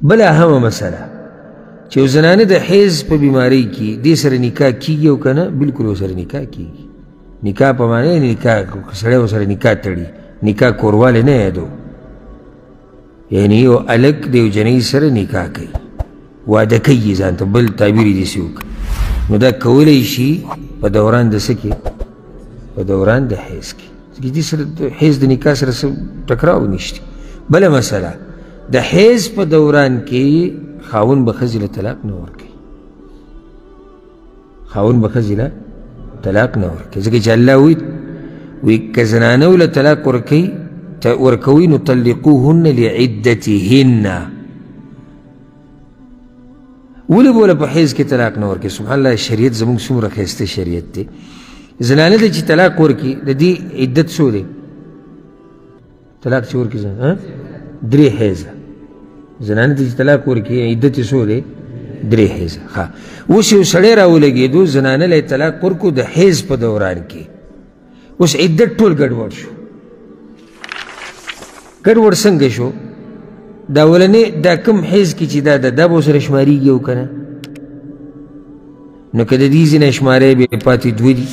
بلا اهمه مسله چې زنانه د حیض په بیماری کې دې سره نکاح کیږي او کنه بالکل سره نکاح کیږي نکاح په معنی نکاح سره سره نکاح تړي نکاح کورواله نه یادو یعنی یو الګ دیو جنې سره نکاح کوي واده کوي ځان ته بل تعبیر دي سوک نو دا کولی شي په دوران د سکه په دوران د حیض کې دې سره حیض د نکاح سره ټکراو نشته بل مسله د حیض په دوران کې خاون به ښځې له طلاق نه ورکوي خاون به ښځې له طلاق نه ورکوي ځکه چې الله وی که زنانو له طلاق ورکوي نو طلقوهن لعدتهن ولې به له په حیض کې طلاق نه ورکوي سبحان الله شریعت زموږ څومره ښایسته شریعت دی زنانه ته چې طلاق ورکړي د دې عدت څو دی طلاق چې ورکړي درې حیضه زنانه ته چې طلاق ورکړي عدت یې څو دی درې حیضه ښه اوس یو سړی راولګېدو زنانه له طلاق ورکړو د حیض په دوران کې اوس عدت ټول ګډوډ شو ګډوډ څنګه شو دا اولنې دا کوم حیض کې چې دا به ورسره شمارېږي او که نه نو که د دې ځینه شمارې بیا پاتې دوه دي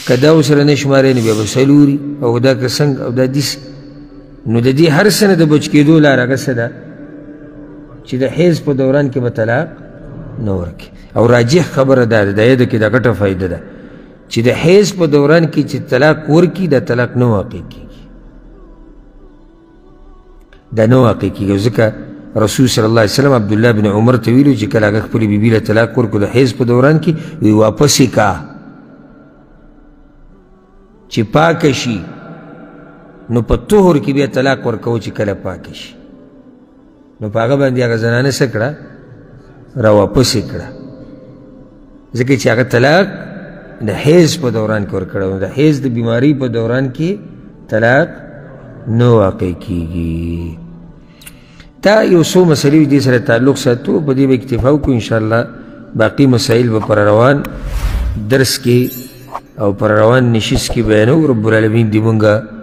که دا ورسره نه شمارې نو بیا به څلوري او دا که څنګه او دا داسې نو د دې هر څه نه د بچ کېدو لاره هغه څه ده چې د حیض په دوران کې به طلاق نه ورکړي او راجح خبره دا ده د یاده کې دا ګټه فایده ده چې د حیض په دوران کې چې طلاق ورکړي دا طلاق نه واقع کېږي دا نه واقع کېږي ځکه رسول صلی الله علیه وسلم عبدالله بن عمر ته ویلو چې کله هغه خپلې بیبي له طلاق ورکړو د حیض په دوران کې وی واپس یې کا چې پاکه شي نو په طهر کې بیا طلاق ورکوو چې کله پاکه شي نو په هغه باندې هغه زنانه څه کړه راواپس یې کړه ځکه چې هغه طلاق د حیض په دوران کې ورکړه نو د حیض د بیمارۍ په دوران کې طلاق نه واقع کېږي دا یو څو مسلې دې سره تعلق ساتو په دې به اکتفا وکړو انشاءالله باقي مسایل به پر روان درس کې او پر روان نشست کې بیانو رب العالمین دې مونږه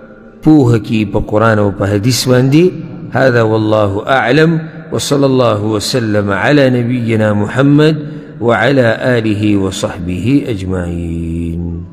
پوهه کړي په قرآن او په حدیث باندې هذا والله أعلم وصلى الله وسلم على نبينا محمد وعلى آله وصحبه أجمعين